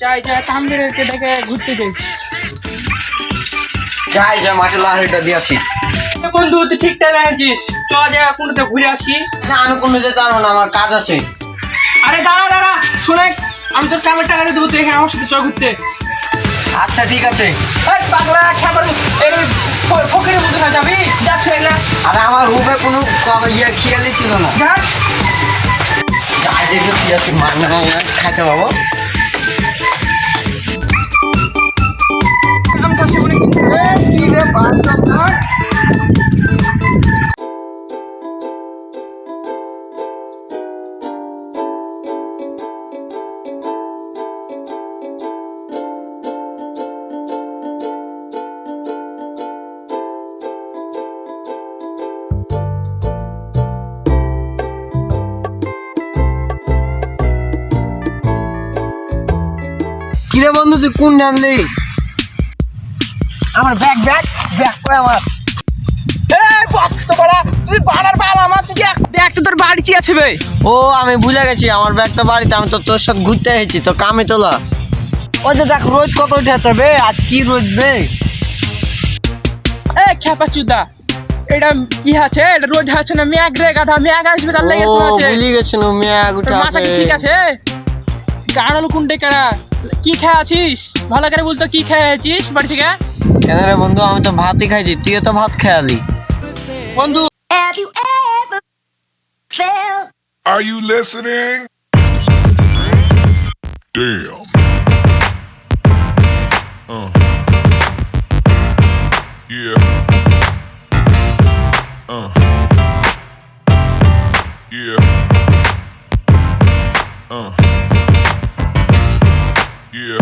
যাই যাই কামদেরকে দেখে ঘুরতে যাই। যাই যা মাঠে লাহারিটা দিয়ে আসি। বন্ধু তুই ঠিক টাইমে আছিস, চ যা কোনোতে ঘুরে আসি। না আমি কোনো যেতে পারবো না, আমার কাজ আছে। আরে দাঁড়া দাঁড়া, শুনে আমি তোর কামের টাকা দিয়ে দেবো, তুই এখানে আমার সাথে চ ঘুরতে। আচ্ছা ঠিক আছে। এই পাগলা খাবার এই ফকিরের মধ্যে না যাবি, যাচ্ছ এলা। আরে আমার রূপে কোনো খেয়ালই ছিল না। যাই দেখে কি আছে মানে খাইতে পাবো। কাম করছে মনে কি রে বাচ্চা। কিরে বন্ধু তুই কোন জানলি? আমার ব্যাগ ব্যাগ ব্যাগ কই আমার? এই কত বড় তুই বাড়ার বাল, আমার তুই ব্যাগ তো তোর বাড়িতে আছে বে। ও আমি ভুলে গেছি, আমার ব্যাগ তো বাড়িতে, আমি তো তোর সাথে ঘুরতে এসেছি তো কামে তোলা। ওই যে দেখ রোদ কত উঠেছে বে, আজ কি রোদ বে। এ খেপা চুদা, এটা কি আছে? এটা রোদ আছে না মেঘ রে গাধা, মেঘ আসবে তার লাগে তো আছে। ভুলে গেছি না মেঘ উঠে তোর মাথা কি আছে। ঠিক আছে? গাড়াল কুন্ডে কারা কি খেয়ে আছিস? ভালো করে বলতো কি খেয়ে আছিস বাড়ি থেকে? কেন রে বন্ধু, আমি তো ভাতই খাইছি, তুইও তো ভাত খেয়ালি। বন্ধু Have you ever felt? Are you listening? Damn. Yeah. Yeah. Yeah.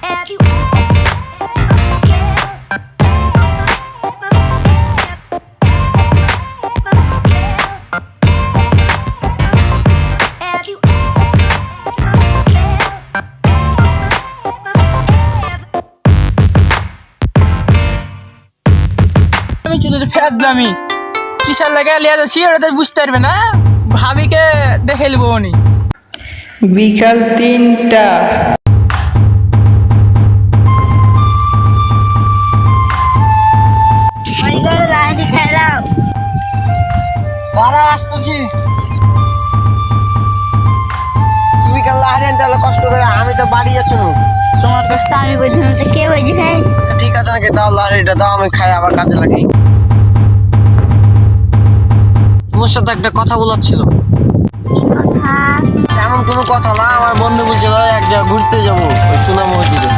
Have you আমি চলে ফেজলামি কিসের লাগে লিয়া যাচ্ছি ওটা তো বুঝতে পারবে না, ভাবিকে দেখে নেবো উনি। বিকাল 3টা। বারা আসতেছি। তুমি কাল লাহারি আনতে হলে কষ্ট করে, আমি তো বাড়ি যাচ্ছি না। তোমার কষ্ট আমি বুঝি না, কে বুঝি খাই? ঠিক আছে নাকি, দাও লাহারিটা দাও, আমি খাই আবার কাজে লাগি। তোমার সাথে একটা কথা বলার ছিল। কি কথা? এমন কোনো কথা না, আমার বন্ধু বলছিল এক জায়গায় ঘুরতে যাবো ওই সোনা মসজিদে।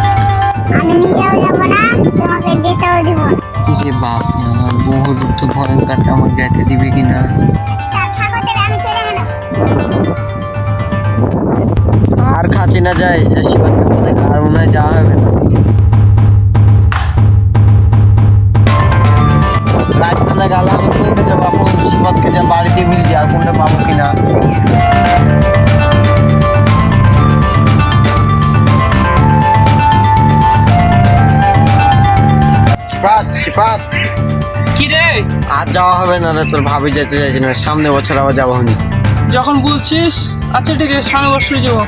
আমি নিজেও যাবো না, তোমাকে যেতেও দিব না। যে বাপ, আমার বহু তো ভয়ঙ্কর, আমাকে যেতে দিবে কিনা। আমি চলে গেলাম। আর খাচ্ছি না, যাই শিবাত বলে আর মনে হয় যাওয়া হবে না। রাতবেলা গেলাম কোনটা যাবো, এখন শিবাতকে যা বাড়িতে মিলছি আর কোনটা পাবো কিনা। শিপাত কি রে? আর যাওয়া হবে না রে, তোর ভাবি যেতে চাইছি না, সামনে বছর আবার যাবো। যখন বলছিস আচ্ছা ঠিক আছে, সামনে বছর যাবো।